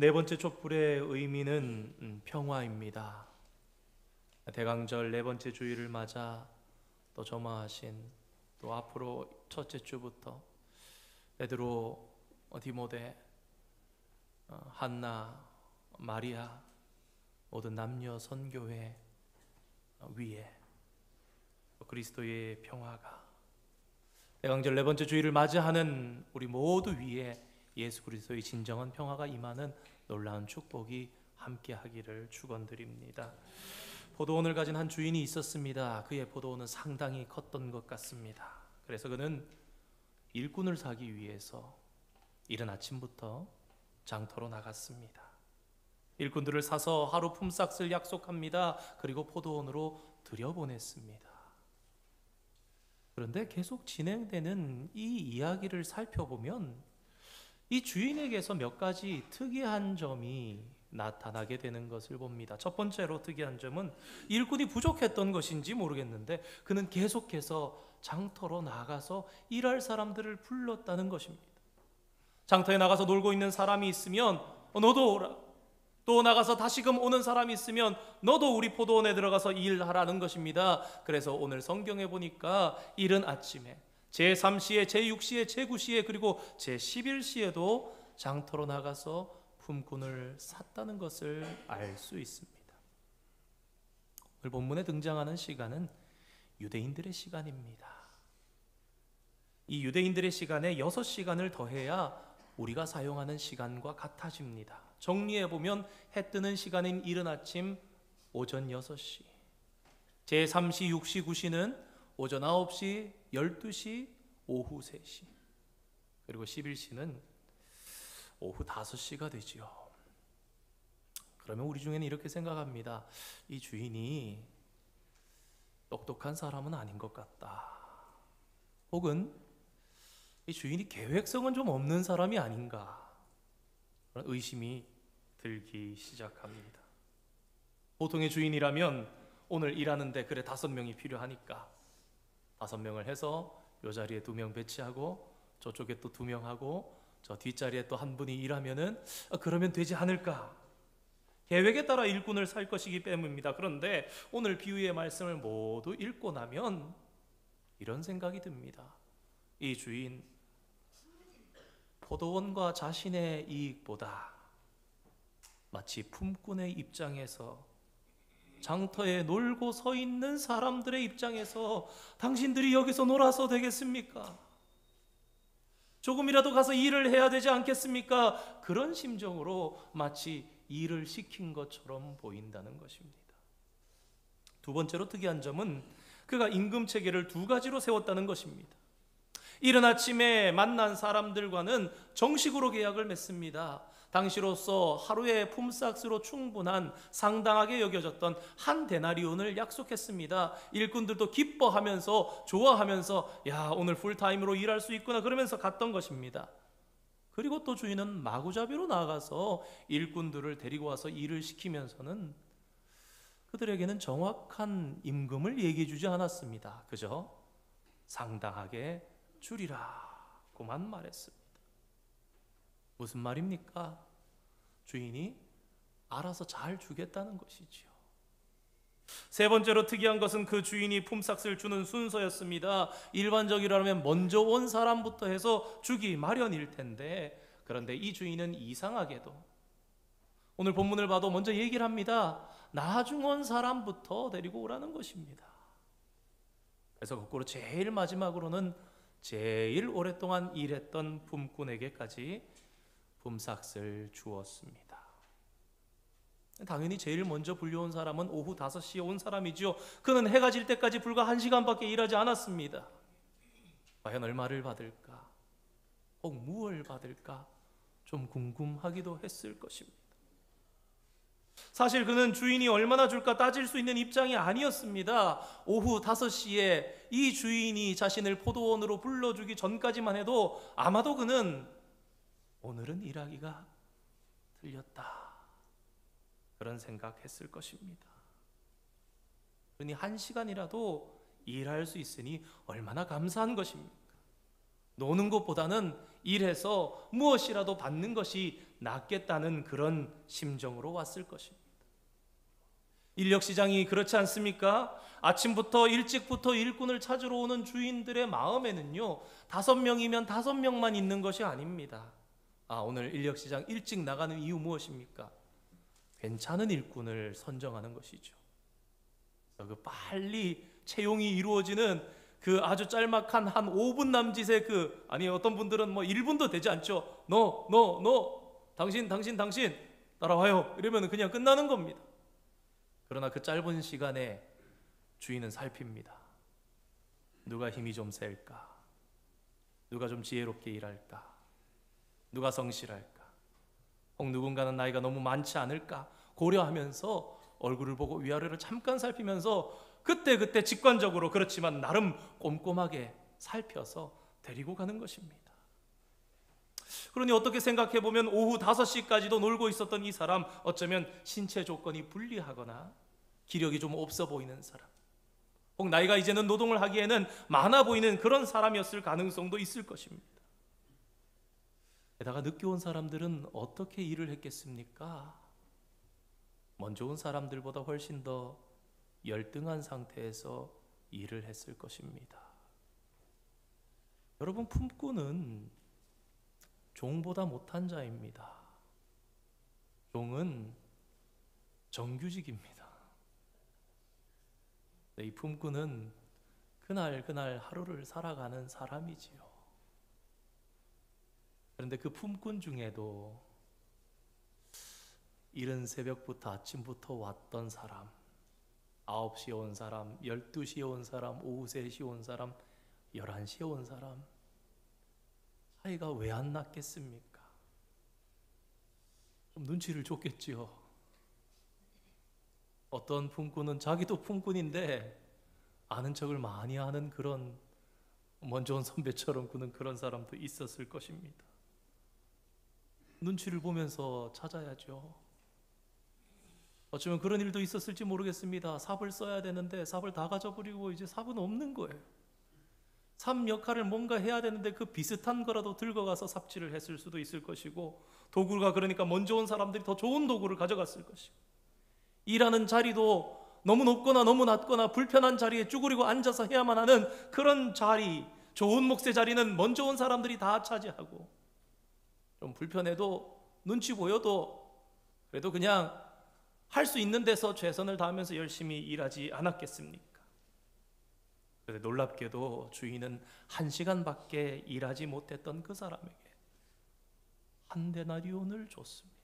네 번째 촛불의 의미는 평화입니다. 대강절 네 번째 주일을 맞아 또 점화하신, 또 앞으로 첫째 주부터 베드로, 디모데, 한나, 마리아, 모든 남녀 선교회 위에 그리스도의 평화가, 대강절 네 번째 주일을 맞이하는 우리 모두 위에 예수 그리스도의 진정한 평화가 임하는 놀라운 축복이 함께하기를 축원드립니다. 포도원을 가진 한 주인이 있었습니다. 그의 포도원은 상당히 컸던 것 같습니다. 그래서 그는 일꾼을 사기 위해서 이른 아침부터 장터로 나갔습니다. 일꾼들을 사서 하루 품삯을 약속합니다. 그리고 포도원으로 들여보냈습니다. 그런데 계속 진행되는 이 이야기를 살펴보면 이 주인에게서 몇 가지 특이한 점이 나타나게 되는 것을 봅니다. 첫 번째로 특이한 점은 일꾼이 부족했던 것인지 모르겠는데 그는 계속해서 장터로 나가서 일할 사람들을 불렀다는 것입니다. 장터에 나가서 놀고 있는 사람이 있으면 너도 오라, 또 나가서 다시금 오는 사람이 있으면 너도 우리 포도원에 들어가서 일하라는 것입니다. 그래서 오늘 성경에 보니까 이른 아침에 제3시에, 제6시에, 제9시에, 그리고 제11시에도 장터로 나가서 품꾼을 샀다는 것을 알 수 있습니다. 오늘 본문에 등장하는 시간은 유대인들의 시간입니다. 이 유대인들의 시간에 6시간을 더해야 우리가 사용하는 시간과 같아집니다. 정리해보면 해 뜨는 시간인 이른 아침 오전 6시, 제3시, 6시, 9시는 오전 9시, 12시, 오후 3시, 그리고 11시는 오후 5시가 되지요. 그러면 우리 중에는 이렇게 생각합니다. 이 주인이 똑똑한 사람은 아닌 것 같다. 혹은 이 주인이 계획성은 좀 없는 사람이 아닌가, 그런 의심이 들기 시작합니다. 보통의 주인이라면 오늘 일하는데 그래 5명이 필요하니까 5명을 해서 이 자리에 2명 배치하고 저쪽에 또 2명 하고 저 뒷자리에 또 한 분이 일하면은 그러면 되지 않을까, 계획에 따라 일꾼을 살 것이기 때문입니다. 그런데 오늘 비유의 말씀을 모두 읽고 나면 이런 생각이 듭니다. 이 주인, 포도원과 자신의 이익보다 마치 품꾼의 입장에서, 장터에 놀고 서 있는 사람들의 입장에서 당신들이 여기서 놀아서 되겠습니까? 조금이라도 가서 일을 해야 되지 않겠습니까? 그런 심정으로 마치 일을 시킨 것처럼 보인다는 것입니다. 두 번째로 특이한 점은 그가 임금 체계를 2가지로 세웠다는 것입니다. 이른 아침에 만난 사람들과는 정식으로 계약을 맺습니다. 당시로서 하루의 품삯으로 충분한, 상당하게 여겨졌던 한 데나리온을 약속했습니다. 일꾼들도 기뻐하면서, 좋아하면서 야, 오늘 풀타임으로 일할 수 있구나 그러면서 갔던 것입니다. 그리고 또 주인은 마구잡이로 나가서 일꾼들을 데리고 와서 일을 시키면서는 그들에게는 정확한 임금을 얘기해 주지 않았습니다. 그저 상당하게 주리라고만 말했습니다. 무슨 말입니까? 주인이 알아서 잘 주겠다는 것이지요. 세 번째로 특이한 것은 그 주인이 품삯을 주는 순서였습니다. 일반적이라면 먼저 온 사람부터 해서 주기 마련일 텐데, 그런데 이 주인은 이상하게도 오늘 본문을 봐도 먼저 얘기를 합니다. 나중 온 사람부터 데리고 오라는 것입니다. 그래서 거꾸로 제일 마지막으로는 제일 오랫동안 일했던 품꾼에게까지 품삯을 주었습니다. 당연히 제일 먼저 불려온 사람은 오후 5시에 온 사람이죠. 그는 해가 질 때까지 불과 1시간밖에 일하지 않았습니다. 과연 얼마를 받을까? 혹 무엇을 받을까? 좀 궁금하기도 했을 것입니다. 사실 그는 주인이 얼마나 줄까 따질 수 있는 입장이 아니었습니다. 오후 5시에 이 주인이 자신을 포도원으로 불러주기 전까지만 해도 아마도 그는 오늘은 일하기가 틀렸다, 그런 생각했을 것입니다. 그러니 1시간이라도 일할 수 있으니 얼마나 감사한 것입니까? 노는 것보다는 일해서 무엇이라도 받는 것이 낫겠다는 그런 심정으로 왔을 것입니다. 인력시장이 그렇지 않습니까? 아침부터 일찍부터 일꾼을 찾으러 오는 주인들의 마음에는요, 5명이면 5명만 있는 것이 아닙니다. 오늘 인력시장 일찍 나가는 이유 무엇입니까? 괜찮은 일꾼을 선정하는 것이죠. 그 빨리 채용이 이루어지는 그 아주 짤막한 한 5분 남짓의 아니 어떤 분들은 뭐 1분도 되지 않죠. 너 당신 따라와요. 이러면 그냥 끝나는 겁니다. 그러나 그 짧은 시간에 주인은 살핍니다. 누가 힘이 좀 셀까? 누가 좀 지혜롭게 일할까? 누가 성실할까? 혹 누군가는 나이가 너무 많지 않을까? 고려하면서 얼굴을 보고 위아래를 잠깐 살피면서 그때 직관적으로, 그렇지만 나름 꼼꼼하게 살펴서 데리고 가는 것입니다. 그러니 어떻게 생각해 보면 오후 5시까지도 놀고 있었던 이 사람, 어쩌면 신체 조건이 불리하거나 기력이 좀 없어 보이는 사람, 혹 나이가 이제는 노동을 하기에는 많아 보이는 그런 사람이었을 가능성도 있을 것입니다. 게다가 늦게 온 사람들은 어떻게 일을 했겠습니까? 먼저 온 사람들보다 훨씬 더 열등한 상태에서 일을 했을 것입니다. 여러분, 품꾼은 종보다 못한 자입니다. 종은 정규직입니다. 이 품꾼은 그날 하루를 살아가는 사람이지요. 그런데 그 품꾼 중에도 이른 새벽부터 아침부터 왔던 사람, 9시에 온 사람, 12시에 온 사람, 오후 3시에 온 사람, 11시에 온 사람, 차이가 왜 안 났겠습니까? 좀 눈치를 줬겠지요. 어떤 품꾼은 자기도 품꾼인데 아는 척을 많이 하는 그런 먼저 온 선배처럼 구는 그런 사람도 있었을 것입니다. 눈치를 보면서 찾아야죠. 어쩌면 그런 일도 있었을지 모르겠습니다. 삽을 써야 되는데 삽을 다 가져버리고 이제 삽은 없는 거예요. 삽 역할을 뭔가 해야 되는데 그 비슷한 거라도 들고 가서 삽질을 했을 수도 있을 것이고, 도구가 그러니까 먼저 온 사람들이 더 좋은 도구를 가져갔을 것이고, 일하는 자리도 너무 높거나 너무 낮거나 불편한 자리에 쭈그리고 앉아서 해야만 하는 그런 자리, 좋은 몫의 자리는 먼저 온 사람들이 다 차지하고, 좀 불편해도 눈치 보여도 그래도 그냥 할 수 있는 데서 최선을 다하면서 열심히 일하지 않았겠습니까? 그런데 놀랍게도 주인은 1시간밖에 일하지 못했던 그 사람에게 한 데나리온을 줬습니다.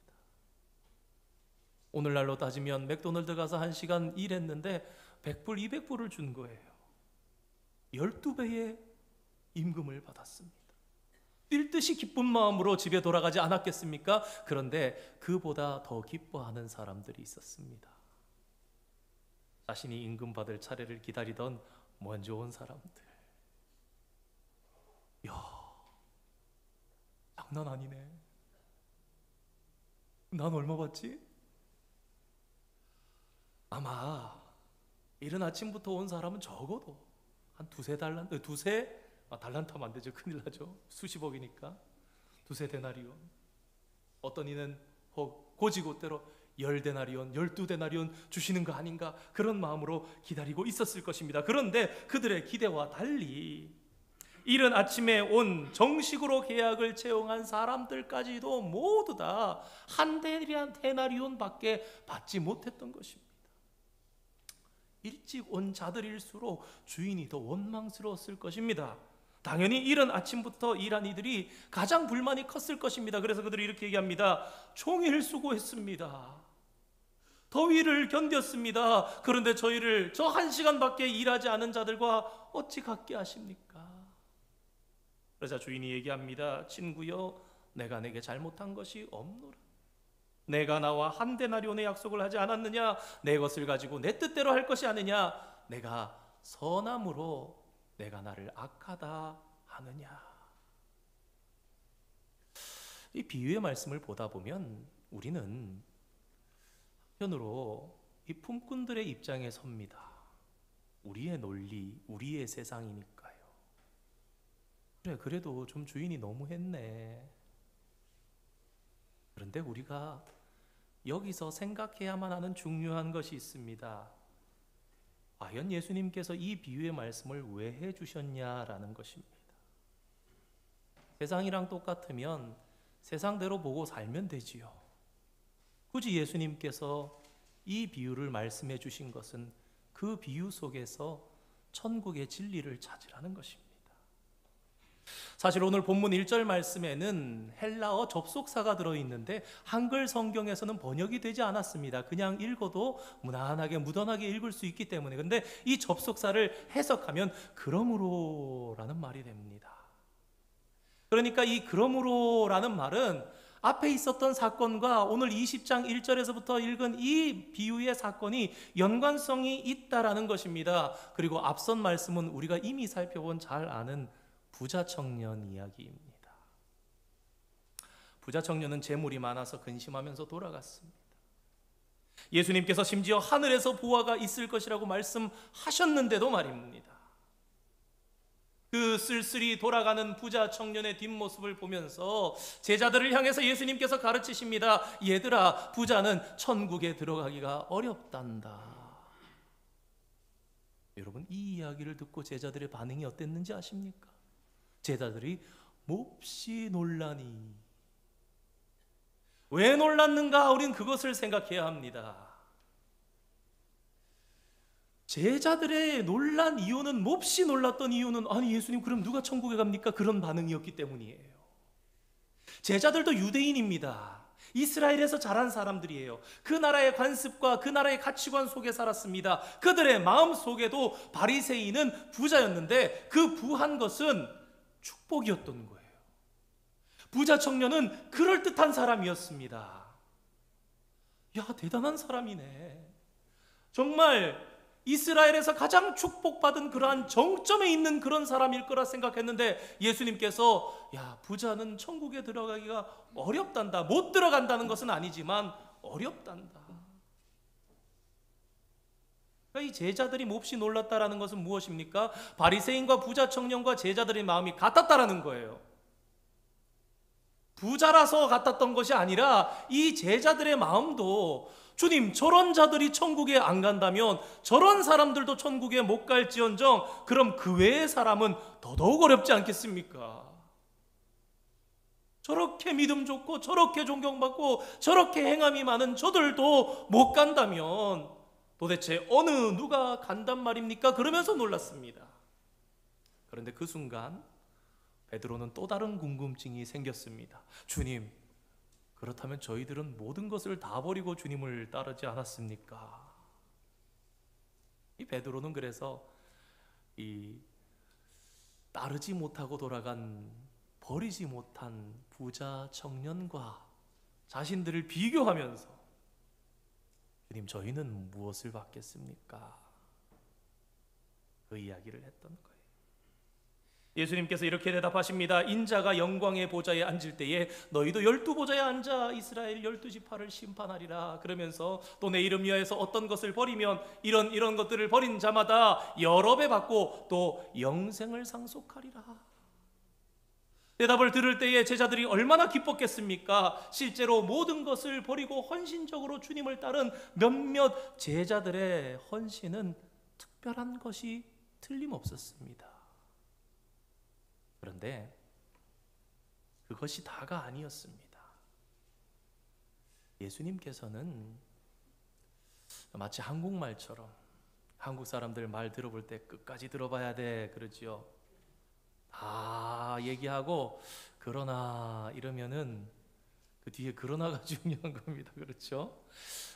오늘날로 따지면 맥도날드 가서 1시간 일했는데 100불, 200불을 준 거예요. 12배의 임금을 받았습니다. 뛸 듯이 기쁜 마음으로 집에 돌아가지 않았겠습니까? 그런데 그보다 더 기뻐하는 사람들이 있었습니다. 자신이 임금 받을 차례를 기다리던 먼저 온 사람들. 야, 장난 아니네. 난 얼마 받지? 아마 이른 아침부터 온 사람은 적어도 한 두세 달란트, 달란트면 안 되죠. 큰일 나죠. 수십억이니까. 두세 데나리온. 어떤 이는 혹 고지고대로 10데나리온, 12데나리온 주시는 거 아닌가, 그런 마음으로 기다리고 있었을 것입니다. 그런데 그들의 기대와 달리 이른 아침에 온 정식으로 계약을 채용한 사람들까지도 모두 다 한 데나리온밖에 받지 못했던 것입니다. 일찍 온 자들일수록 주인이 더 원망스러웠을 것입니다. 당연히 이른 아침부터 일한 이들이 가장 불만이 컸을 것입니다. 그래서 그들이 이렇게 얘기합니다. 종일 수고했습니다. 더위를 견뎠습니다. 그런데 저희를 저 1시간밖에 일하지 않은 자들과 어찌 같게 하십니까? 그러자 주인이 얘기합니다. 친구여, 내가 내게 잘못한 것이 없노라. 내가 나와 한 데나리온의 약속을 하지 않았느냐? 내 것을 가지고 내 뜻대로 할 것이 아니냐? 내가 선함으로 내가 나를 악하다 하느냐? 이 비유의 말씀을 보다 보면 우리는 한편으로 이 품꾼들의 입장에 섭니다. 우리의 논리, 우리의 세상이니까요. 그래, 그래도 좀 주인이 너무했네. 그런데 우리가 여기서 생각해야만 하는 중요한 것이 있습니다. 과연 예수님께서 이 비유의 말씀을 왜 해주셨냐라는 것입니다. 세상이랑 똑같으면 세상대로 보고 살면 되지요. 굳이 예수님께서 이 비유를 말씀해 주신 것은 그 비유 속에서 천국의 진리를 찾으라는 것입니다. 사실 오늘 본문 1절 말씀에는 헬라어 접속사가 들어있는데 한글 성경에서는 번역이 되지 않았습니다. 그냥 읽어도 무난하게 무던하게 읽을 수 있기 때문에. 그런데 이 접속사를 해석하면 그러므로라는 말이 됩니다. 그러니까 이 그러므로라는 말은 앞에 있었던 사건과 오늘 20장 1절에서부터 읽은 이 비유의 사건이 연관성이 있다라는 것입니다. 그리고 앞선 말씀은 우리가 이미 살펴본 잘 아는 부자 청년 이야기입니다. 부자 청년은 재물이 많아서 근심하면서 돌아갔습니다. 예수님께서 심지어 하늘에서 보화가 있을 것이라고 말씀하셨는데도 말입니다. 그 쓸쓸히 돌아가는 부자 청년의 뒷모습을 보면서 제자들을 향해서 예수님께서 가르치십니다. 얘들아, 부자는 천국에 들어가기가 어렵단다. 여러분, 이 이야기를 듣고 제자들의 반응이 어땠는지 아십니까? 제자들이 몹시 놀라니. 왜 놀랐는가? 우린 그것을 생각해야 합니다. 제자들의 놀란 이유는, 몹시 놀랐던 이유는, 아니 예수님 그럼 누가 천국에 갑니까? 그런 반응이었기 때문이에요. 제자들도 유대인입니다. 이스라엘에서 자란 사람들이에요. 그 나라의 관습과 그 나라의 가치관 속에 살았습니다. 그들의 마음 속에도 바리새인은 부자였는데 그 부한 것은 축복이었던 거예요. 부자 청년은 그럴듯한 사람이었습니다. 야, 대단한 사람이네. 정말 이스라엘에서 가장 축복받은 그러한 정점에 있는 그런 사람일 거라 생각했는데 예수님께서 야, 부자는 천국에 들어가기가 어렵단다. 못 들어간다는 것은 아니지만 어렵단다. 그러니까 이 제자들이 몹시 놀랐다라는 것은 무엇입니까? 바리새인과 부자 청년과 제자들의 마음이 같았다라는 거예요. 부자라서 같았던 것이 아니라 이 제자들의 마음도 주님, 저런 자들이 천국에 안 간다면 저런 사람들도 천국에 못 갈지언정 그럼 그 외의 사람은 더더욱 어렵지 않겠습니까? 저렇게 믿음 좋고 저렇게 존경받고 저렇게 행함이 많은 저들도 못 간다면 도대체 어느 누가 간단 말입니까? 그러면서 놀랐습니다. 그런데 그 순간 베드로는 또 다른 궁금증이 생겼습니다. 주님, 그렇다면 저희들은 모든 것을 다 버리고 주님을 따르지 않았습니까? 이 베드로는 그래서 이 따르지 못하고 돌아간, 버리지 못한 부자 청년과 자신들을 비교하면서 주님, 저희는 무엇을 받겠습니까? 그 이야기를 했던 거예요. 예수님께서 이렇게 대답하십니다. 인자가 영광의 보좌에 앉을 때에 너희도 12보좌에 앉아 이스라엘 12지파를 심판하리라. 그러면서 또 내 이름 위하여서 어떤 것을 버리면 이런 것들을 버린 자마다 여러 배 받고 또 영생을 상속하리라. 대답을 들을 때에 제자들이 얼마나 기뻤겠습니까? 실제로 모든 것을 버리고 헌신적으로 주님을 따른 몇몇 제자들의 헌신은 특별한 것이 틀림없었습니다. 그런데 그것이 다가 아니었습니다. 예수님께서는 마치 한국말처럼, 한국 사람들 말 들어볼 때 끝까지 들어봐야 돼 그러지요. 다 얘기하고 그러나 이러면은 그 뒤에 그러나가 중요한 겁니다. 그렇죠?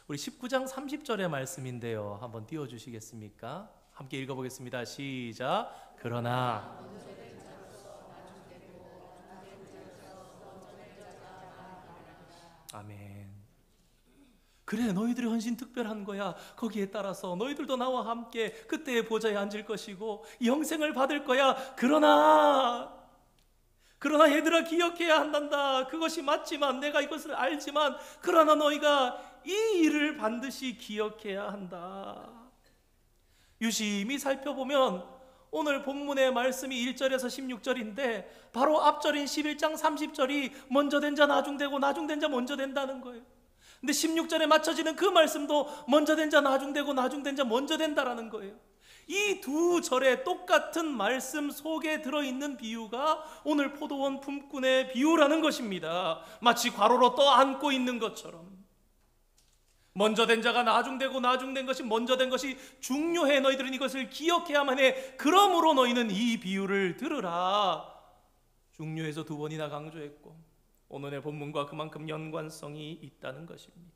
우리 19장 30절의 말씀인데요. 한번 띄워주시겠습니까? 함께 읽어보겠습니다. 시작. 그러나 아멘. 그래, 너희들의 헌신 특별한 거야. 거기에 따라서 너희들도 나와 함께 그때의 보좌에 앉을 것이고 영생을 받을 거야. 그러나 얘들아, 기억해야 한단다. 그것이 맞지만, 내가 이것을 알지만, 그러나 너희가 이 일을 반드시 기억해야 한다. 유심히 살펴보면 오늘 본문의 말씀이 1절에서 16절인데 바로 앞절인 11장 30절이 먼저 된 자 나중되고 나중된 자 먼저 된다는 거예요. 근데 16절에 맞춰지는 그 말씀도 먼저 된 자 나중되고 나중된 자 먼저 된다라는 거예요. 이 두 절의 똑같은 말씀 속에 들어있는 비유가 오늘 포도원 품꾼의 비유라는 것입니다. 마치 괄호로 떠안고 있는 것처럼. 먼저 된 자가 나중되고 나중된 것이 먼저 된 것이 중요해. 너희들은 이것을 기억해야만 해. 그러므로 너희는 이 비유를 들으라. 중요해서 두 번이나 강조했고 오늘의 본문과 그만큼 연관성이 있다는 것입니다.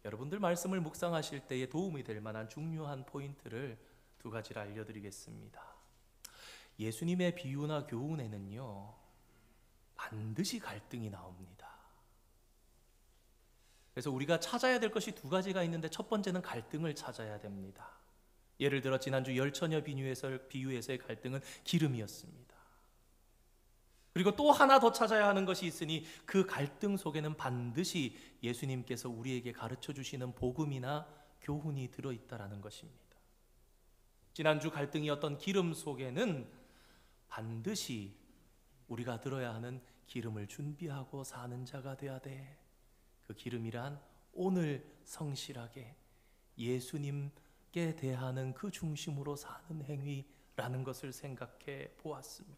여러분들 말씀을 묵상하실 때에 도움이 될 만한 중요한 포인트를 두 가지를 알려드리겠습니다. 예수님의 비유나 교훈에는요, 반드시 갈등이 나옵니다. 그래서 우리가 찾아야 될 것이 두 가지가 있는데 첫 번째는 갈등을 찾아야 됩니다. 예를 들어 지난주 열처녀 비유에서의 갈등은 기름이었습니다. 그리고 또 하나 더 찾아야 하는 것이 있으니 그 갈등 속에는 반드시 예수님께서 우리에게 가르쳐 주시는 복음이나 교훈이 들어있다라는 것입니다. 지난주 갈등이었던 기름 속에는 반드시 우리가 들어야 하는 기름을 준비하고 사는 자가 돼야 돼. 그 기름이란 오늘 성실하게 예수님께 대하는 그 중심으로 사는 행위라는 것을 생각해 보았습니다.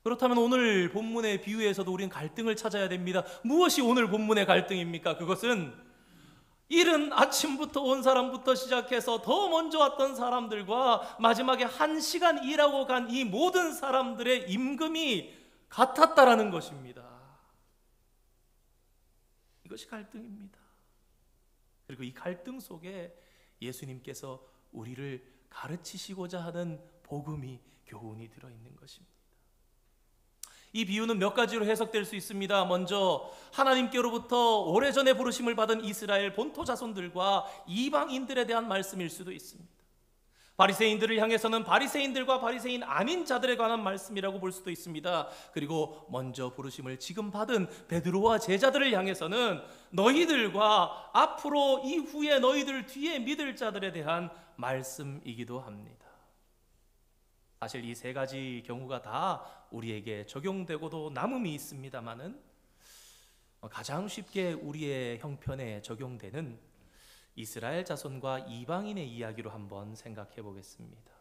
그렇다면 오늘 본문의 비유에서도 우리는 갈등을 찾아야 됩니다. 무엇이 오늘 본문의 갈등입니까? 그것은 이른 아침부터 온 사람부터 시작해서 더 먼저 왔던 사람들과 마지막에 1시간 일하고 간 이 모든 사람들의 임금이 같았다라는 것입니다. 이것이 갈등입니다. 그리고 이 갈등 속에 예수님께서 우리를 가르치시고자 하는 복음이, 교훈이 들어있는 것입니다. 이 비유는 몇 가지로 해석될 수 있습니다. 먼저 하나님께로부터 오래전에 부르심을 받은 이스라엘 본토 자손들과 이방인들에 대한 말씀일 수도 있습니다. 바리새인들을 향해서는 바리새인들과 바리새인 아닌 자들에 관한 말씀이라고 볼 수도 있습니다. 그리고 먼저 부르심을 지금 받은 베드로와 제자들을 향해서는 너희들과 앞으로 이후에 너희들 뒤에 믿을 자들에 대한 말씀이기도 합니다. 사실 이 세 가지 경우가 다 우리에게 적용되고도 남음이 있습니다만은 가장 쉽게 우리의 형편에 적용되는 이스라엘 자손과 이방인의 이야기로 한번 생각해 보겠습니다.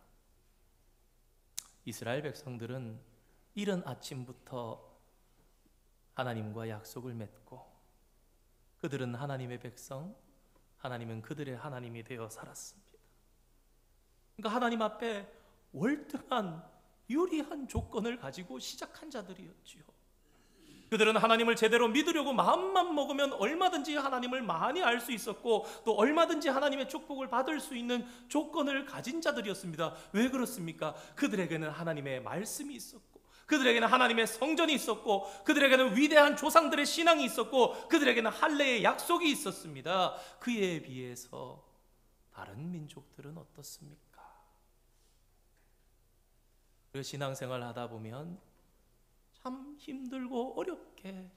이스라엘 백성들은 이른 아침부터 하나님과 약속을 맺고 그들은 하나님의 백성, 하나님은 그들의 하나님이 되어 살았습니다. 그러니까 하나님 앞에 월등한 유리한 조건을 가지고 시작한 자들이었지요. 그들은 하나님을 제대로 믿으려고 마음만 먹으면 얼마든지 하나님을 많이 알 수 있었고 또 얼마든지 하나님의 축복을 받을 수 있는 조건을 가진 자들이었습니다. 왜 그렇습니까? 그들에게는 하나님의 말씀이 있었고 그들에게는 하나님의 성전이 있었고 그들에게는 위대한 조상들의 신앙이 있었고 그들에게는 할례의 약속이 있었습니다. 그에 비해서 다른 민족들은 어떻습니까? 그 신앙생활 하다 보면 참 힘들고 어렵게,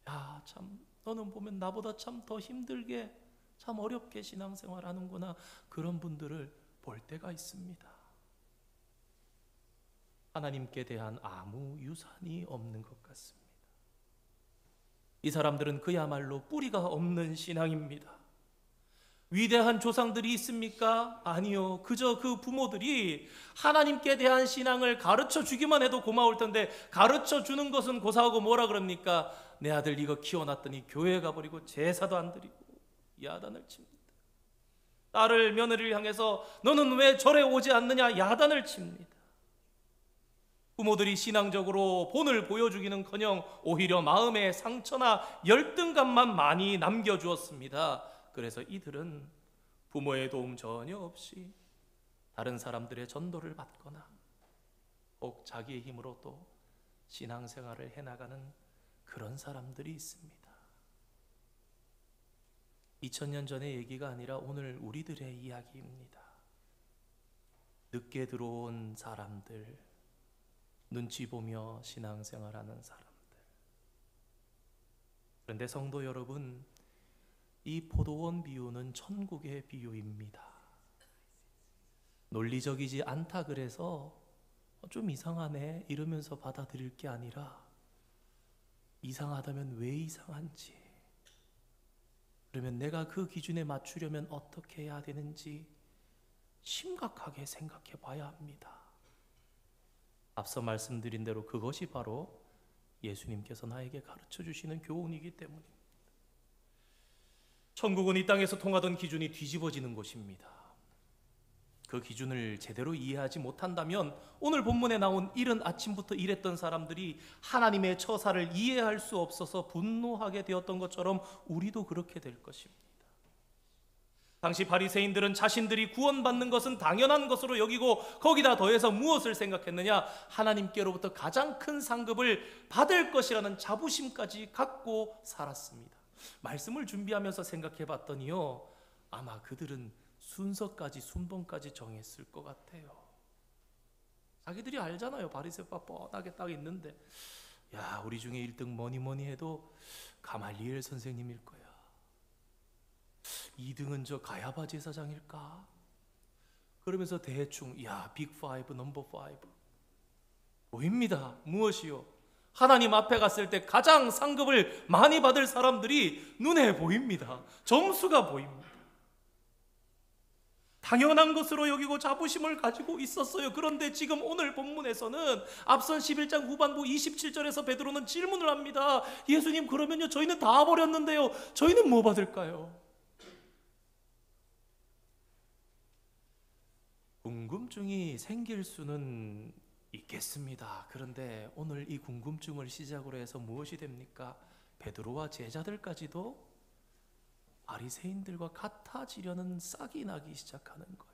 야, 참 너는 보면 나보다 참 더 힘들게 참 어렵게 신앙생활 하는구나, 그런 분들을 볼 때가 있습니다. 하나님께 대한 아무 유산이 없는 것 같습니다. 이 사람들은 그야말로 뿌리가 없는 신앙입니다. 위대한 조상들이 있습니까? 아니요. 그저 그 부모들이 하나님께 대한 신앙을 가르쳐 주기만 해도 고마울 텐데 가르쳐 주는 것은 고사하고 뭐라 그럽니까? 내 아들 이거 키워놨더니 교회 가버리고 제사도 안 드리고 야단을 칩니다. 딸을, 며느리를 향해서 너는 왜 절에 오지 않느냐 야단을 칩니다. 부모들이 신앙적으로 본을 보여주기는커녕 오히려 마음의 상처나 열등감만 많이 남겨주었습니다. 그래서 이들은 부모의 도움 전혀 없이 다른 사람들의 전도를 받거나 꼭 자기의 힘으로 또 신앙생활을 해나가는 그런 사람들이 있습니다. 2000년 전의 얘기가 아니라 오늘 우리들의 이야기입니다. 늦게 들어온 사람들, 눈치 보며 신앙생활하는 사람들. 그런데 성도 여러분, 이 포도원 비유는 천국의 비유입니다. 논리적이지 않다 그래서 좀 이상하네 이러면서 받아들일 게 아니라 이상하다면 왜 이상한지, 그러면 내가 그 기준에 맞추려면 어떻게 해야 되는지 심각하게 생각해 봐야 합니다. 앞서 말씀드린 대로 그것이 바로 예수님께서 나에게 가르쳐 주시는 교훈이기 때문입니다. 천국은 이 땅에서 통하던 기준이 뒤집어지는 곳입니다. 그 기준을 제대로 이해하지 못한다면 오늘 본문에 나온 이른 아침부터 일했던 사람들이 하나님의 처사를 이해할 수 없어서 분노하게 되었던 것처럼 우리도 그렇게 될 것입니다. 당시 바리새인들은 자신들이 구원받는 것은 당연한 것으로 여기고 거기다 더해서 무엇을 생각했느냐? 하나님께로부터 가장 큰 상급을 받을 것이라는 자부심까지 갖고 살았습니다. 말씀을 준비하면서 생각해 봤더니요, 아마 그들은 순번까지 정했을 것 같아요. 자기들이 알잖아요. 바리새파 뻔하게 딱 있는데, 야, 우리 중에 1등 뭐니 해도 가말리엘 선생님일 거야. 2등은 저 가야바 제사장일까? 그러면서 대충 빅5, 넘버5 보입니다. 무엇이요? 하나님 앞에 갔을 때 가장 상급을 많이 받을 사람들이 눈에 보입니다. 점수가 보입니다. 당연한 것으로 여기고 자부심을 가지고 있었어요. 그런데 지금 오늘 본문에서는 앞선 11장 후반부 27절에서 베드로는 질문을 합니다. 예수님, 그러면요, 저희는 다 버렸는데요, 저희는 뭐 받을까요? 궁금증이 생길 수는 있겠습니다. 그런데 오늘 이 궁금증을 시작으로 해서 무엇이 됩니까? 베드로와 제자들까지도 바리새인들과 같아지려는 싹이 나기 시작하는 거예요.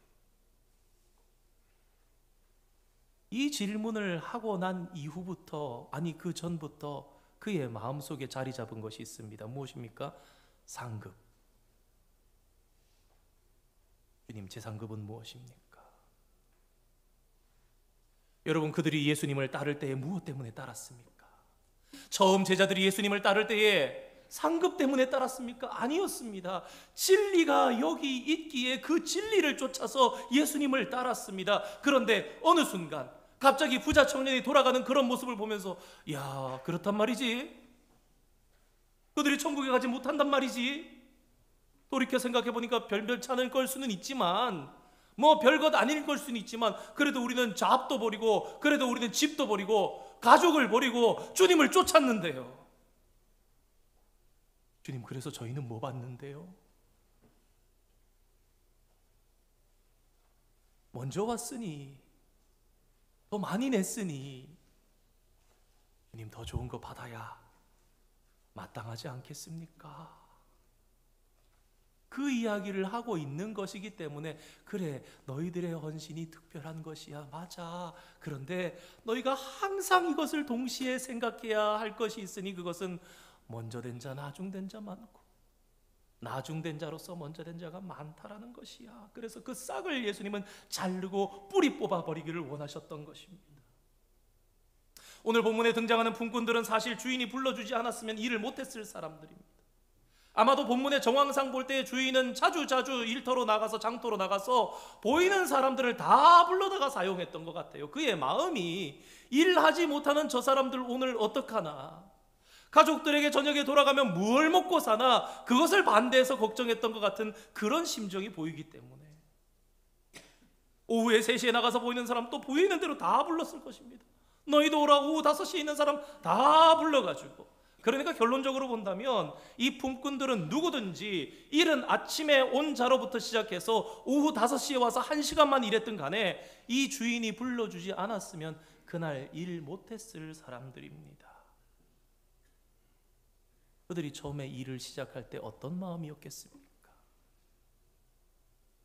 이 질문을 하고 난 이후부터, 아니 그 전부터 그의 마음속에 자리 잡은 것이 있습니다. 무엇입니까? 상급. 주님, 제 상급은 무엇입니까? 여러분, 그들이 예수님을 따를 때에 무엇 때문에 따랐습니까? 처음 제자들이 예수님을 따를 때에 상급 때문에 따랐습니까? 아니었습니다. 진리가 여기 있기에 그 진리를 쫓아서 예수님을 따랐습니다. 그런데 어느 순간 갑자기 부자 청년이 돌아가는 그런 모습을 보면서, 야, 그렇단 말이지, 그들이 천국에 가지 못한단 말이지. 돌이켜 생각해 보니까 별찮을 걸 수는 있지만, 뭐 별것 아닐 걸 수는 있지만, 그래도 우리는 잡도 버리고, 그래도 우리는 집도 버리고, 가족을 버리고 주님을 쫓았는데요. 주님, 그래서 저희는 뭐 받는데요? 먼저 왔으니, 더 많이 냈으니 주님, 더 좋은 거 받아야 마땅하지 않겠습니까? 그 이야기를 하고 있는 것이기 때문에, 그래, 너희들의 헌신이 특별한 것이야, 맞아. 그런데 너희가 항상 이것을 동시에 생각해야 할 것이 있으니, 그것은 먼저 된 자, 나중된 자 많고, 나중된 자로서 먼저 된 자가 많다라는 것이야. 그래서 그 싹을 예수님은 자르고 뿌리 뽑아버리기를 원하셨던 것입니다. 오늘 본문에 등장하는 품꾼들은 사실 주인이 불러주지 않았으면 일을 못했을 사람들입니다. 아마도 본문의 정황상 볼 때 주인은 자주 일터로 나가서, 장터로 나가서 보이는 사람들을 다 불러다가 사용했던 것 같아요. 그의 마음이 일하지 못하는 저 사람들 오늘 어떡하나, 가족들에게 저녁에 돌아가면 뭘 먹고 사나, 그것을 반대해서 걱정했던 것 같은 그런 심정이 보이기 때문에 오후에 3시에 나가서 보이는 사람 또 보이는 대로 다 불렀을 것입니다. 너희도 오라. 오후 5시에 있는 사람 다 불러가지고. 그러니까 결론적으로 본다면 이 품꾼들은 누구든지 이른 아침에 온 자로부터 시작해서 오후 5시에 와서 1시간만 일했든 간에 이 주인이 불러주지 않았으면 그날 일 못했을 사람들입니다. 그들이 처음에 일을 시작할 때 어떤 마음이었겠습니까?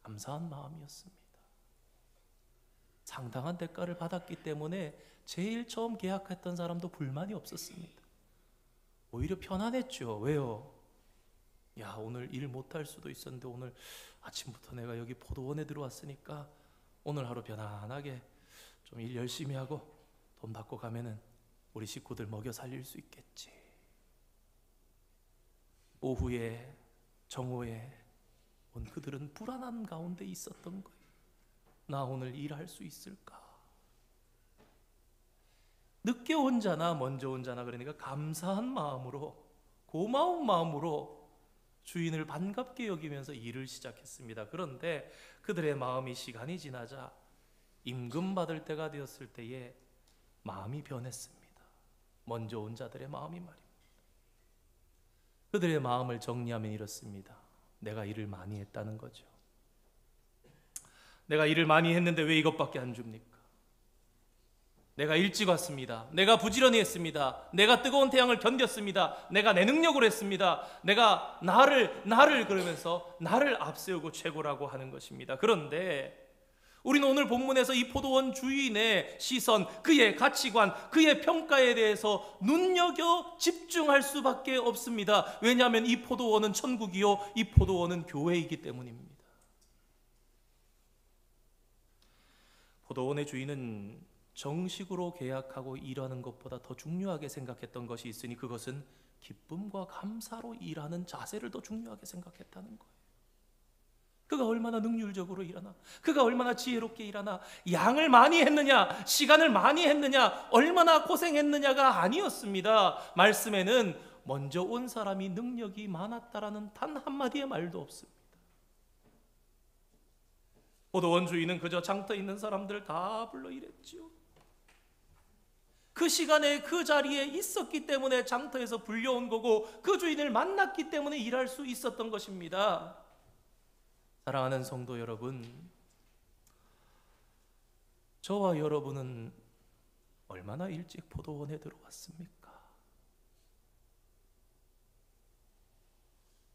감사한 마음이었습니다. 상당한 대가를 받았기 때문에 제일 처음 계약했던 사람도 불만이 없었습니다. 오히려 편안했죠. 왜요? 야, 오늘 일 못할 수도 있었는데 오늘 아침부터 내가 여기 포도원에 들어왔으니까 오늘 하루 편안하게 좀 일 열심히 하고 돈 받고 가면은 우리 식구들 먹여 살릴 수 있겠지. 오후에, 정오에 온 그들은 불안한 가운데 있었던 거예요. 나 오늘 일할 수 있을까? 늦게 온 자나 먼저 온 자나 그러니까 감사한 마음으로, 고마운 마음으로 주인을 반갑게 여기면서 일을 시작했습니다. 그런데 그들의 마음이 시간이 지나자 임금 받을 때가 되었을 때에 마음이 변했습니다. 먼저 온 자들의 마음이 말입니다. 그들의 마음을 정리하면 이렇습니다. 내가 일을 많이 했다는 거죠. 내가 일을 많이 했는데 왜 이것밖에 안 줍니까? 내가 일찍 왔습니다. 내가 부지런히 했습니다. 내가 뜨거운 태양을 견뎠습니다. 내가 내 능력으로 했습니다. 내가 나를 그러면서 나를 앞세우고 최고라고 하는 것입니다. 그런데 우리는 오늘 본문에서 이 포도원 주인의 시선, 그의 가치관, 그의 평가에 대해서 눈여겨 집중할 수밖에 없습니다. 왜냐하면 이 포도원은 천국이요, 이 포도원은 교회이기 때문입니다. 포도원의 주인은 정식으로 계약하고 일하는 것보다 더 중요하게 생각했던 것이 있으니 그것은 기쁨과 감사로 일하는 자세를 더 중요하게 생각했다는 거예요. 그가 얼마나 능률적으로 일하나, 그가 얼마나 지혜롭게 일하나, 양을 많이 했느냐, 시간을 많이 했느냐, 얼마나 고생했느냐가 아니었습니다. 말씀에는 먼저 온 사람이 능력이 많았다라는 단 한마디의 말도 없습니다. 포도원 주인은 그저 장터에 있는 사람들 다 불러 일했지요. 그 시간에 그 자리에 있었기 때문에 장터에서 불려온 거고 그 주인을 만났기 때문에 일할 수 있었던 것입니다. 사랑하는 성도 여러분, 저와 여러분은 얼마나 일찍 포도원에 들어왔습니까?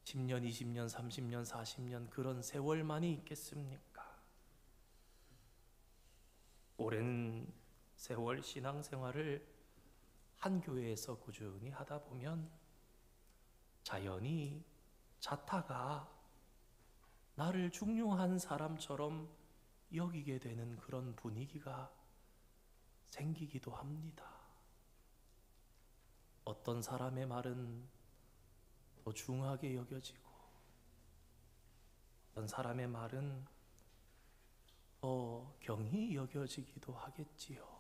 10년, 20년, 30년, 40년 그런 세월만이 있겠습니까? 오랜 세월 신앙생활을 한 교회에서 꾸준히 하다 보면 자연히 자타가 나를 중요한 사람처럼 여기게 되는 그런 분위기가 생기기도 합니다. 어떤 사람의 말은 더 중하게 여겨지고 어떤 사람의 말은 더 경히 여겨지기도 하겠지요.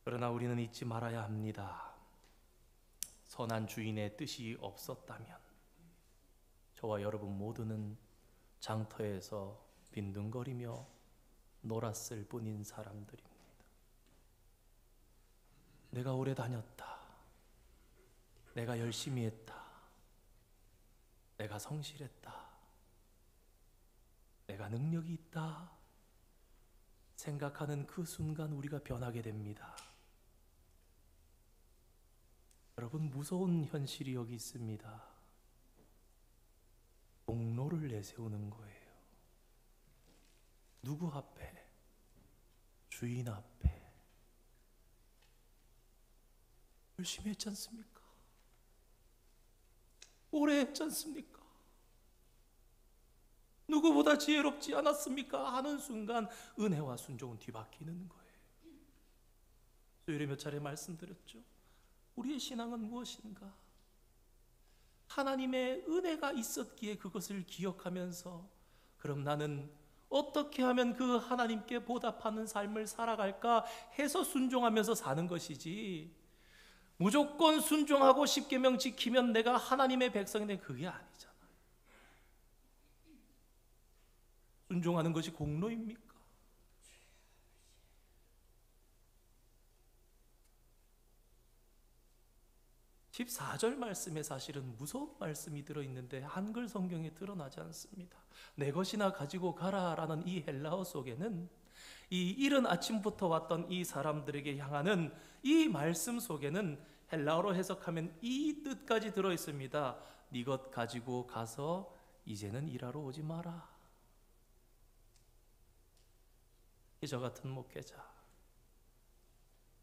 그러나 우리는 잊지 말아야 합니다. 선한 주인의 뜻이 없었다면 저와 여러분 모두는 장터에서 빈둥거리며 놀았을 뿐인 사람들입니다. 내가 오래 다녔다. 내가 열심히 했다. 내가 성실했다. 내가 능력이 있다. 생각하는 그 순간 우리가 변하게 됩니다. 여러분, 무서운 현실이 여기 있습니다. 공로를 내세우는 거예요. 누구 앞에? 주인 앞에. 열심히 했지 않습니까? 오래 했지 않습니까? 누구보다 지혜롭지 않았습니까? 하는 순간 은혜와 순종은 뒤바뀌는 거예요. 수요일에 몇 차례 말씀드렸죠. 우리의 신앙은 무엇인가? 하나님의 은혜가 있었기에 그것을 기억하면서 그럼 나는 어떻게 하면 그 하나님께 보답하는 삶을 살아갈까 해서 순종하면서 사는 것이지, 무조건 순종하고 십계명 지키면 내가 하나님의 백성인데 그게 아니잖아요. 순종하는 것이 공로입니까? 14절 말씀에 사실은 무서운 말씀이 들어있는데 한글 성경에 드러나지 않습니다. 내 것이나 가지고 가라라는 이 헬라어 속에는 이 이른 아침부터 왔던 이 사람들에게 향하는 이 말씀 속에는 헬라어로 해석하면 이 뜻까지 들어있습니다. 네 것 가지고 가서 이제는 일하러 오지 마라. 저 같은 목회자,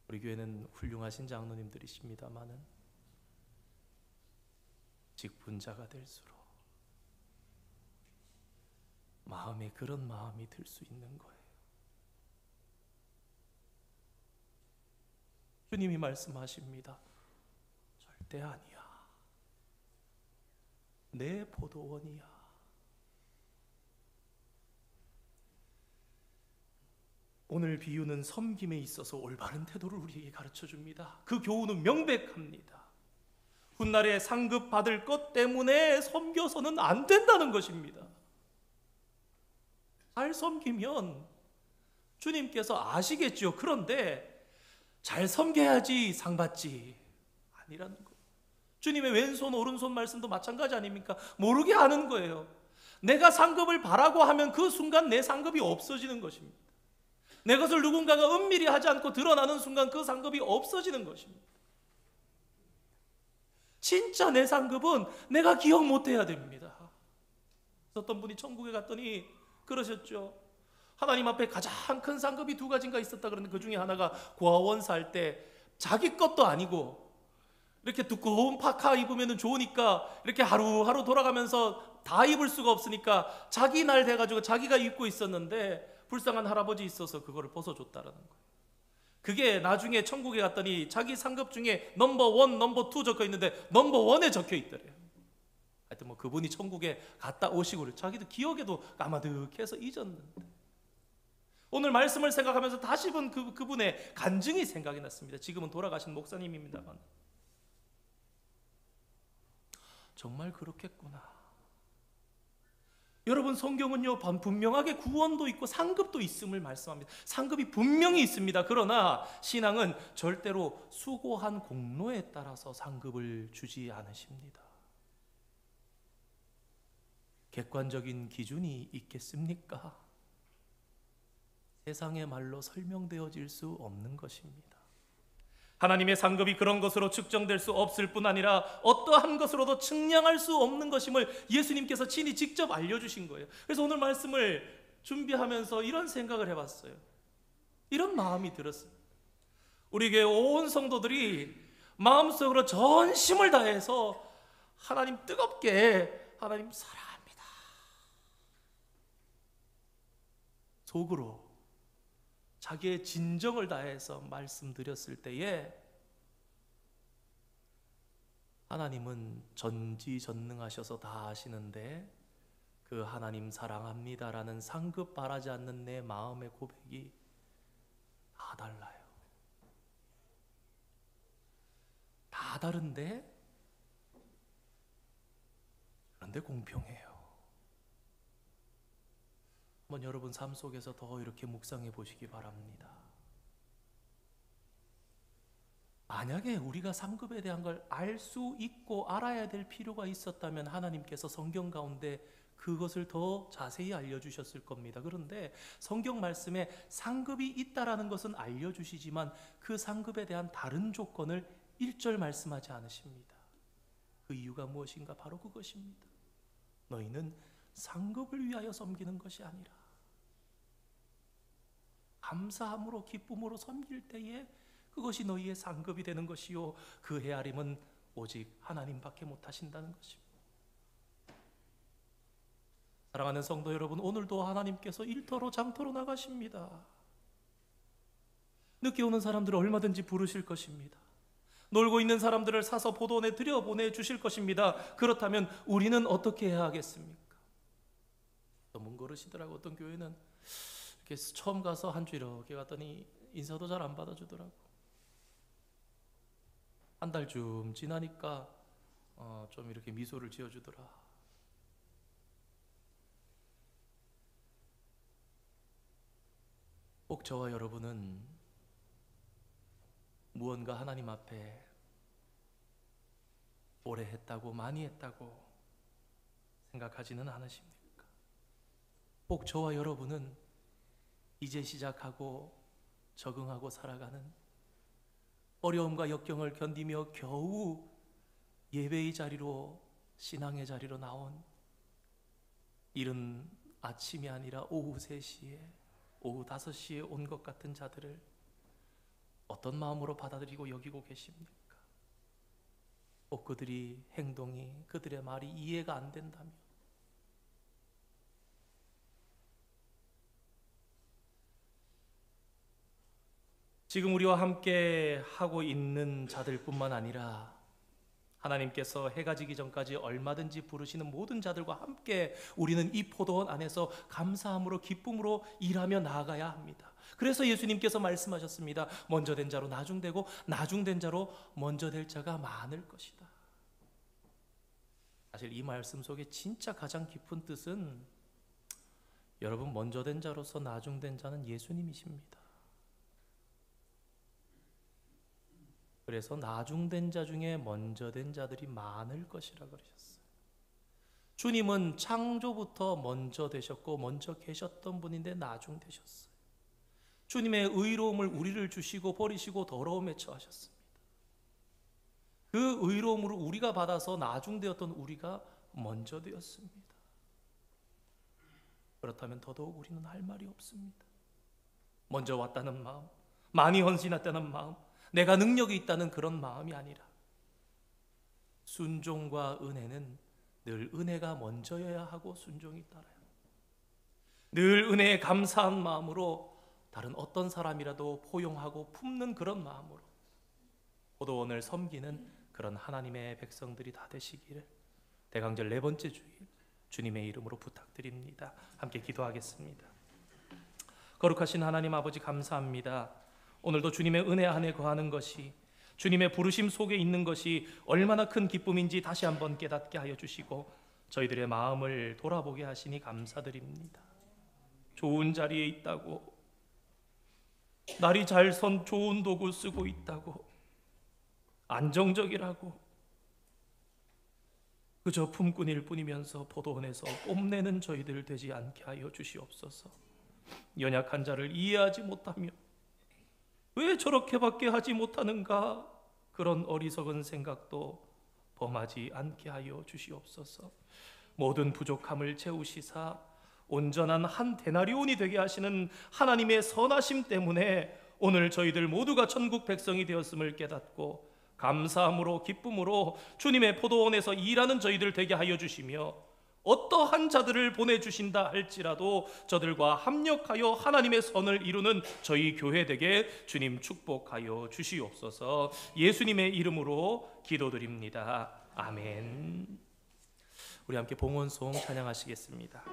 우리 교회는 훌륭하신 장로님들이십니다마는 직분자가 될수록 마음에 그런 마음이 들 수 있는 거예요. 주님이 말씀하십니다. 절대 아니야. 내 포도원이야. 오늘 비유는 섬김에 있어서 올바른 태도를 우리에게 가르쳐 줍니다. 그 교훈은 명백합니다. 훗날에 상급 받을 것 때문에 섬겨서는 안 된다는 것입니다. 잘 섬기면 주님께서 아시겠죠. 그런데 잘 섬겨야지 상 받지 아니라는 거. 주님의 왼손 오른손 말씀도 마찬가지 아닙니까? 모르게 하는 거예요. 내가 상급을 바라고 하면 그 순간 내 상급이 없어지는 것입니다. 내 것을 누군가가 은밀히 하지 않고 드러나는 순간 그 상급이 없어지는 것입니다. 진짜 내 상급은 내가 기억 못해야 됩니다. 어떤 분이 천국에 갔더니 그러셨죠. 하나님 앞에 가장 큰 상급이 두 가지인가 있었다 그러는데 그 중에 하나가 고아원 살 때 자기 것도 아니고 이렇게 두꺼운 파카 입으면 좋으니까 이렇게 하루하루 돌아가면서 다 입을 수가 없으니까 자기 날 돼가지고 자기가 입고 있었는데 불쌍한 할아버지 있어서 그거를 벗어줬다라는 거예요. 그게 나중에 천국에 갔더니 자기 상급 중에 넘버 1, 넘버 2 적혀 있는데 넘버 1에 적혀 있더래요. 하여튼 뭐 그분이 천국에 갔다 오시고 자기도 기억에도 까마득해서 잊었는데 오늘 말씀을 생각하면서 다시 본 그분의 간증이 생각이 났습니다. 지금은 돌아가신 목사님입니다만 정말 그렇겠구나. 여러분 성경은요 분명하게 구원도 있고 상급도 있음을 말씀합니다. 상급이 분명히 있습니다. 그러나 신앙은 절대로 수고한 공로에 따라서 상급을 주지 않으십니다. 객관적인 기준이 있겠습니까? 세상의 말로 설명되어질 수 없는 것입니다. 하나님의 상급이 그런 것으로 측정될 수 없을 뿐 아니라 어떠한 것으로도 측량할 수 없는 것임을 예수님께서 친히 직접 알려주신 거예요. 그래서 오늘 말씀을 준비하면서 이런 생각을 해봤어요. 이런 마음이 들었어요. 우리 교회 온 성도들이 마음속으로 전심을 다해서 하나님 뜨겁게 하나님 사랑합니다. 속으로 자기의 진정을 다해서 말씀드렸을 때에 하나님은 전지전능하셔서 다 아시는데 그 하나님 사랑합니다라는 상급 바라지 않는 내 마음의 고백이 다 달라요. 다 다른데 그런데 공평해요. 한번 여러분 삶 속에서 더 이렇게 묵상해 보시기 바랍니다. 만약에 우리가 상급에 대한 걸 알 수 있고 알아야 될 필요가 있었다면 하나님께서 성경 가운데 그것을 더 자세히 알려주셨을 겁니다. 그런데 성경 말씀에 상급이 있다라는 것은 알려주시지만 그 상급에 대한 다른 조건을 1절 말씀하지 않으십니다. 그 이유가 무엇인가? 바로 그것입니다. 너희는 상급을 위하여 섬기는 것이 아니라 감사함으로 기쁨으로 섬길 때에 그것이 너희의 상급이 되는 것이요 그 헤아림은 오직 하나님밖에 못하신다는 것입니다. 사랑하는 성도 여러분, 오늘도 하나님께서 일터로 장터로 나가십니다. 늦게 오는 사람들을 얼마든지 부르실 것입니다. 놀고 있는 사람들을 사서 포도원에 들여보내 주실 것입니다. 그렇다면 우리는 어떻게 해야 하겠습니까? 너무 그러시더라고. 어떤 교회는 이렇게 처음 가서 한 주 이렇게 갔더니 인사도 잘 안 받아주더라고. 한 달쯤 지나니까 좀 이렇게 미소를 지어주더라. 꼭 저와 여러분은 무언가 하나님 앞에 오래 했다고 많이 했다고 생각하지는 않으십니까? 꼭 저와 여러분은 이제 시작하고 적응하고 살아가는 어려움과 역경을 견디며 겨우 예배의 자리로 신앙의 자리로 나온 이른 아침이 아니라 오후 3시에 오후 5시에 온 것 같은 자들을 어떤 마음으로 받아들이고 여기고 계십니까? 꼭 그들이 행동이 그들의 말이 이해가 안 된다면 지금 우리와 함께 하고 있는 자들뿐만 아니라 하나님께서 해가 지기 전까지 얼마든지 부르시는 모든 자들과 함께 우리는 이 포도원 안에서 감사함으로 기쁨으로 일하며 나아가야 합니다. 그래서 예수님께서 말씀하셨습니다. 먼저 된 자로 나중되고 나중된 자로 먼저 될 자가 많을 것이다. 사실 이 말씀 속에 진짜 가장 깊은 뜻은 여러분, 먼저 된 자로서 나중된 자는 예수님이십니다. 그래서 나중된 자 중에 먼저 된 자들이 많을 것이라 그러셨어요. 주님은 창조부터 먼저 되셨고 먼저 계셨던 분인데 나중 되셨어요. 주님의 의로움을 우리를 주시고 버리시고 더러움에 처하셨습니다. 그 의로움으로 우리가 받아서 나중되었던 우리가 먼저 되었습니다. 그렇다면 더더욱 우리는 할 말이 없습니다. 먼저 왔다는 마음, 많이 헌신했다는 마음, 내가 능력이 있다는 그런 마음이 아니라 순종과 은혜는 늘 은혜가 먼저여야 하고 순종이 따라요. 늘 은혜에 감사한 마음으로 다른 어떤 사람이라도 포용하고 품는 그런 마음으로 포도원을 섬기는 그런 하나님의 백성들이 다 되시기를 대강절 4번째 주일 주님의 이름으로 부탁드립니다. 함께 기도하겠습니다. 거룩하신 하나님 아버지, 감사합니다. 오늘도 주님의 은혜 안에 거하는 것이, 주님의 부르심 속에 있는 것이 얼마나 큰 기쁨인지 다시 한번 깨닫게 하여 주시고 저희들의 마음을 돌아보게 하시니 감사드립니다. 좋은 자리에 있다고, 날이 잘 선 좋은 도구 쓰고 있다고, 안정적이라고 그저 품꾼일 뿐이면서 포도원에서 뽐내는 저희들 되지 않게 하여 주시옵소서. 연약한 자를 이해하지 못하며 왜 저렇게밖에 하지 못하는가, 그런 어리석은 생각도 범하지 않게 하여 주시옵소서. 모든 부족함을 채우시사 온전한 한 데나리온이 되게 하시는 하나님의 선하심 때문에 오늘 저희들 모두가 천국 백성이 되었음을 깨닫고 감사함으로 기쁨으로 주님의 포도원에서 일하는 저희들 되게 하여 주시며, 어떠한 자들을 보내주신다 할지라도 저들과 합력하여 하나님의 선을 이루는 저희 교회 되게 주님 축복하여 주시옵소서. 예수님의 이름으로 기도드립니다. 아멘. 우리 함께 봉헌송 찬양하시겠습니다.